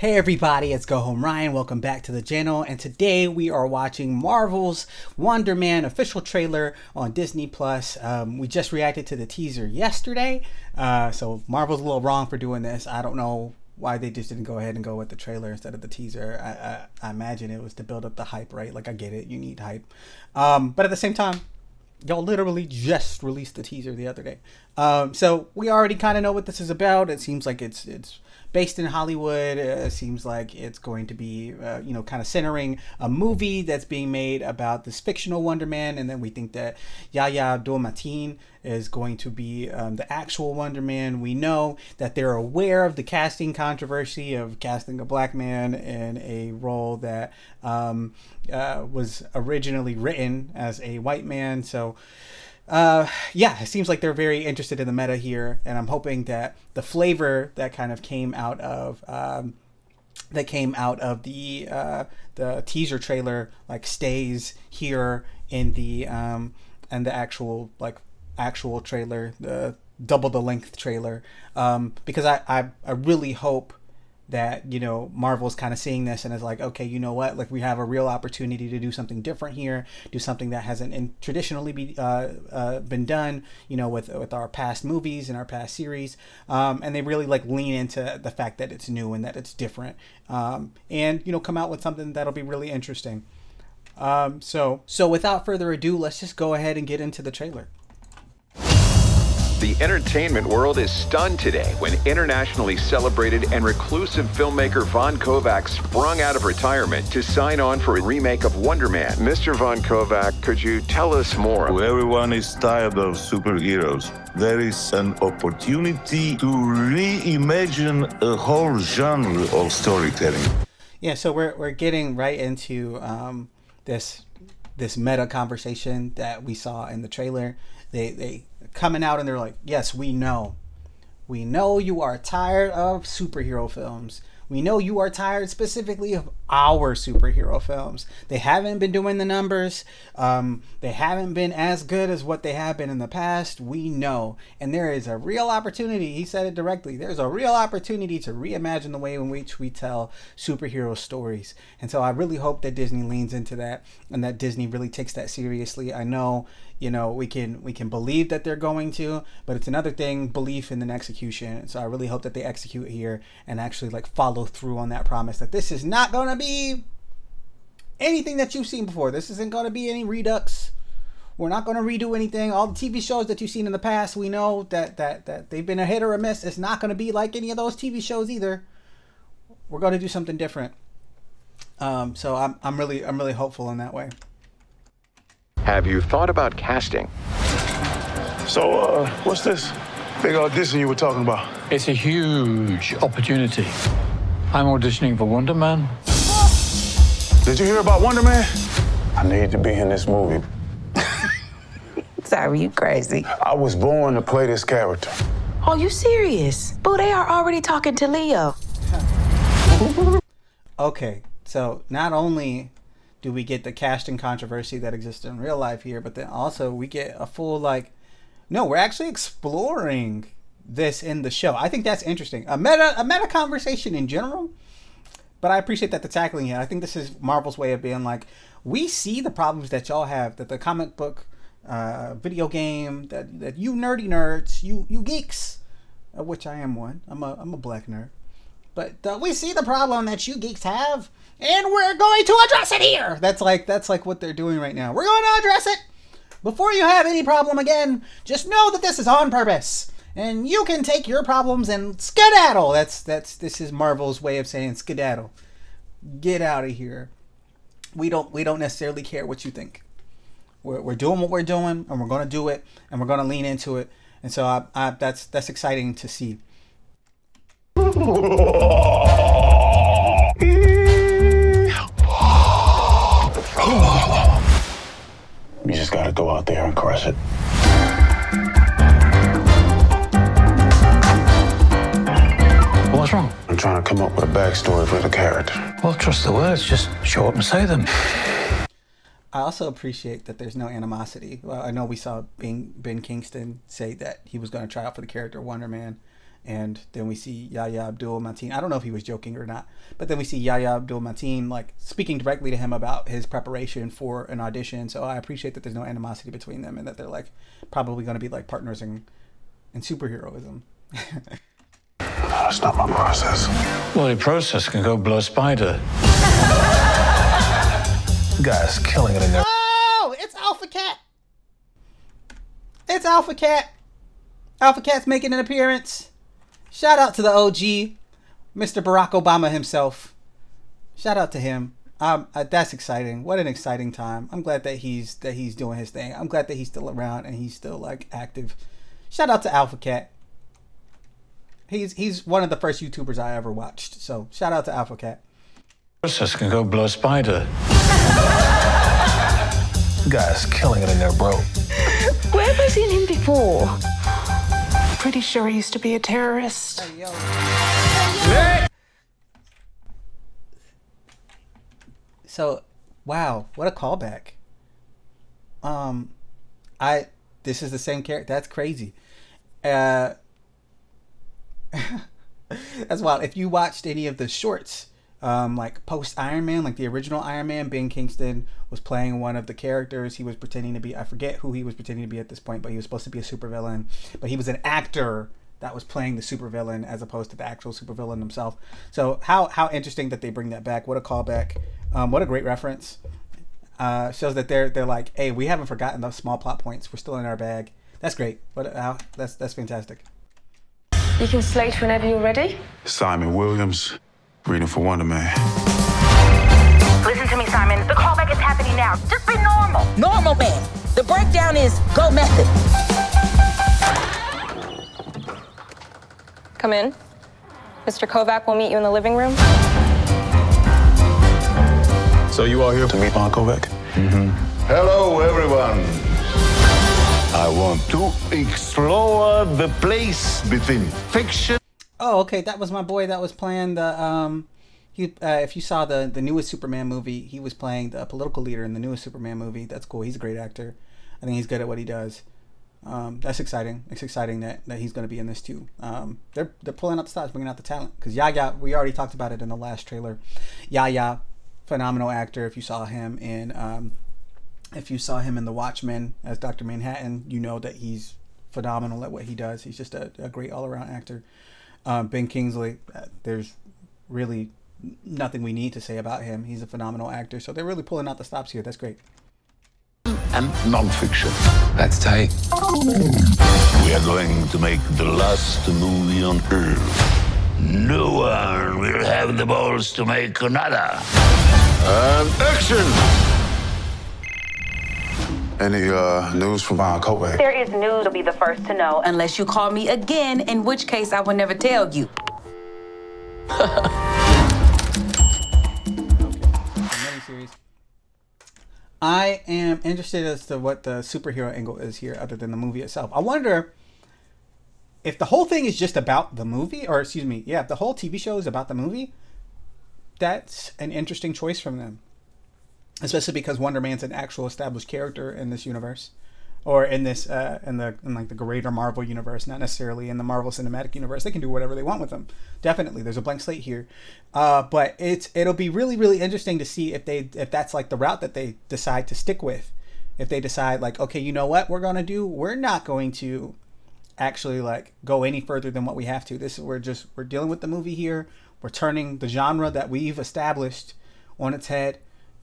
Hey everybody, it's Go Home Ryan. Welcome back to the channel, and today we are watching Marvel's Wonder Man official trailer on Disney Plus. We just reacted to the teaser yesterday, so Marvel's a little wrong for doing this. I don't know why they just didn't go ahead and go with the trailer instead of the teaser. I imagine it was to build up the hype, right? Like, I get it, you need hype, but at the same time, y'all literally just released the teaser the other day. So we already kind of know what this is about. It seems like it's based in Hollywood. It seems like it's going to be, kind of centering a movie that's being made about this fictional Wonder Man. And then we think that Yahya is going to be the actual Wonder Man. We know that they're aware of the casting controversy of casting a black man in a role that was originally written as a white man. So it seems like they're very interested in the meta here, and I'm hoping that the flavor that kind of came out of the teaser trailer like stays here in the actual trailer, the double the length trailer, because I really hope that, Marvel's kind of seeing this and is like, okay, you know what, like, we have a real opportunity to do something different here, do something that hasn't traditionally been done, with our past movies and our past series, and they really like lean into the fact that it's new and that it's different, and come out with something that'll be really interesting. So without further ado, let's just go ahead and get into the trailer. The entertainment world is stunned today when internationally celebrated and reclusive filmmaker Von Kovac sprung out of retirement to sign on for a remake of Wonder Man. Mr. Von Kovac, could you tell us more? Everyone is tired of superheroes. There is an opportunity to reimagine a whole genre of storytelling. Yeah, so we're getting right into this meta conversation that we saw in the trailer. They coming out and they're like, yes, we know you are tired of superhero films. We know you are tired specifically of our superhero films. They haven't been doing the numbers. They haven't been as good as what they have been in the past. We know. And there is a real opportunity. He said it directly. There's a real opportunity to reimagine the way in which we tell superhero stories. And so I really hope that Disney leans into that and that Disney really takes that seriously. I know, we can believe that they're going to, but it's another thing, belief and then execution. So I really hope that they execute here and actually like follow through on that promise that this is not going to be anything that you've seen before. This isn't going to be any redux. We're not going to redo anything. All the TV shows that you've seen in the past, we know that they've been a hit or a miss. It's not going to be like any of those TV shows either. We're going to do something different. So I'm really hopeful in that way. Have you thought about casting? So, what's this big audition you were talking about? It's a huge opportunity. I'm auditioning for Wonder Man. Did you hear about Wonder Man? I need to be in this movie. Sorry, you crazy. I was born to play this character. Are you serious? Boo, they are already talking to Leo. Okay, so not only do we get the casting controversy that exists in real life here, but then also we get a full, no, we're actually exploring this in the show. I think that's interesting. A meta conversation in general, but I appreciate that they're tackling it. I think this is Marvel's way of being like, we see the problems that y'all have, that the comic book, video game, that you nerdy nerds, you geeks, of which I am one. I'm a black nerd. But we see the problem that you geeks have, and we're going to address it here. That's like what they're doing right now. We're going to address it. Before you have any problem again, just know that this is on purpose, and you can take your problems and skedaddle. This is Marvel's way of saying skedaddle. Get out of here. We don't necessarily care what you think. We're doing what we're doing, and we're going to do it, and we're going to lean into it. And so that's exciting to see. You just gotta go out there and crush it. What's wrong? I'm trying to come up with a backstory for the character. Well, trust the words. Just show up and say them. I also appreciate that there's no animosity. Well, I know we saw Ben Kingston say that he was going to try out for the character Wonder Man, And then we see Yahya Abdul-Mateen. I don't know if he was joking or not, but then we see Yahya Abdul-Mateen like speaking directly to him about his preparation for an audition. So I appreciate that there's no animosity between them and that they're like probably going to be like partners in superheroism. That's not my process. Well, your process can go blow a spider. Guys killing it in there. Oh, it's Alpha Cat. It's Alpha Cat. Alpha Cat's making an appearance. Shout out to the OG, Mr. Barack Obama himself. Shout out to him. That's exciting. What an exciting time. I'm glad that he's doing his thing. I'm glad that he's still around and he's still like active. Shout out to Alpha Cat. He's one of the first YouTubers I ever watched. So shout out to Alpha Cat. Process can go blow a spider. Guys killing it in there, bro. Where have I seen him before? Pretty sure he used to be a terrorist. Hey, yo. Hey, yo. So, wow, what a callback. This is the same character. That's crazy. That's wild. If you watched any of the shorts, like post Iron Man, like the original Iron Man, Ben Kingston was playing one of the characters. He was pretending to be, I forget who he was pretending to be at this point, but he was supposed to be a supervillain. But he was an actor that was playing the supervillain as opposed to the actual supervillain himself. So how interesting that they bring that back. What a callback. What a great reference. Shows that they're like, hey, we haven't forgotten those small plot points. We're still in our bag. That's great. That's fantastic. You can slate whenever you're ready. Simon Williams, reading for Wonder Man. Listen to me, Simon. The callback is happening now. Just be normal. Normal man. The breakdown is go method. Come in. Mr. Kovac will meet you in the living room. So you all here to meet Von Kovac? Mm-hmm. Hello, everyone. I want to explore the place between fiction. Oh, okay. That was my boy that was playing the if you saw the newest Superman movie, he was playing the political leader in the newest Superman movie. That's cool. He's a great actor. I think he's good at what he does. That's exciting. It's exciting that he's going to be in this too. They're pulling out the stops, bringing out the talent. Because Yahya, we already talked about it in the last trailer. Yahya, phenomenal actor. If you saw him in The Watchmen as Dr. Manhattan, you know that he's phenomenal at what he does. He's just a great all-around actor. Ben Kingsley, there's really nothing we need to say about him. He's a phenomenal actor. So they're really pulling out the stops here. That's great. And non-fiction. That's tight. We are going to make the last movie on Earth. No one will have the balls to make another. And action! Any news from Von Kovac? There is news. You'll be the first to know. Unless you call me again, in which case I will never tell you. Miniseries. I am interested as to what the superhero angle is here, other than the movie itself. I wonder if the whole thing is just about the movie, or excuse me, if the whole TV show is about the movie. That's an interesting choice from them, especially because Wonder Man's an actual established character in this universe, or in this in like the greater Marvel universe, not necessarily in the Marvel Cinematic Universe. They can do whatever they want with them. Definitely, there's a blank slate here, but it'll be really, really interesting to see if that's like the route that they decide to stick with. If they decide like, okay, you know what we're gonna do? We're not going to actually like go any further than what we have to. We're dealing with the movie here. We're turning the genre that we've established on its head,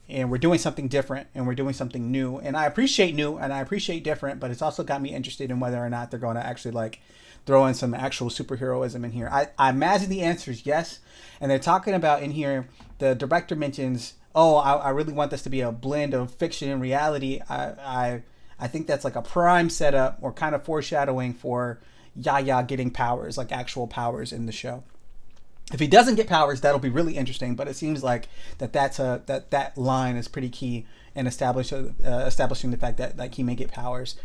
and we're doing something different, and we're doing something new. And I appreciate new, and I appreciate different, but it's also got me interested in whether or not they're going to actually like throw in some actual superheroism in here. I imagine the answer is yes. And they're talking about in here, the director mentions, I really want this to be a blend of fiction and reality. I think that's like a prime setup or kind of foreshadowing for Yahya getting powers, like actual powers in the show. If he doesn't get powers, that'll be really interesting. But it seems like that line is pretty key in establishing the fact that like he may get powers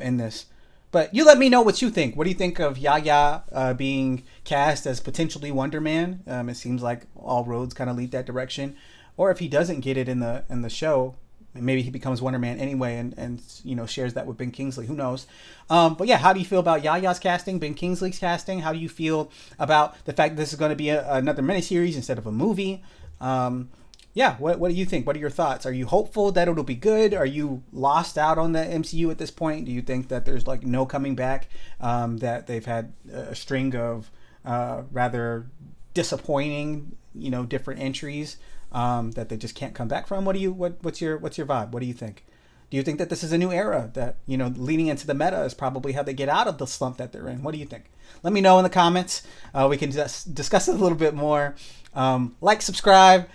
in this. But you let me know what you think. What do you think of Yahya being cast as potentially Wonder Man? It seems like all roads kind of lead that direction. Or if he doesn't get it in the show, maybe he becomes Wonder Man anyway, and you know, shares that with Ben Kingsley. Who knows? But yeah, how do you feel about Yahya's casting, Ben Kingsley's casting? How do you feel about the fact that this is going to be another miniseries instead of a movie? Yeah, what do you think? What are your thoughts? Are you hopeful that it'll be good? Are you lost out on the MCU at this point? Do you think that there's like no coming back? That they've had a string of rather disappointing, you know, different entries that they just can't come back from? What's your vibe? What do you think? Do you think that this is a new era, that, you know, leaning into the meta is probably how they get out of the slump that they're in? What do you think? Let me know in the comments. We can just discuss it a little bit more. Like, subscribe,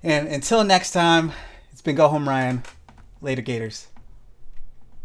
and until next time, it's been Go Home Ryan. Later, Gators.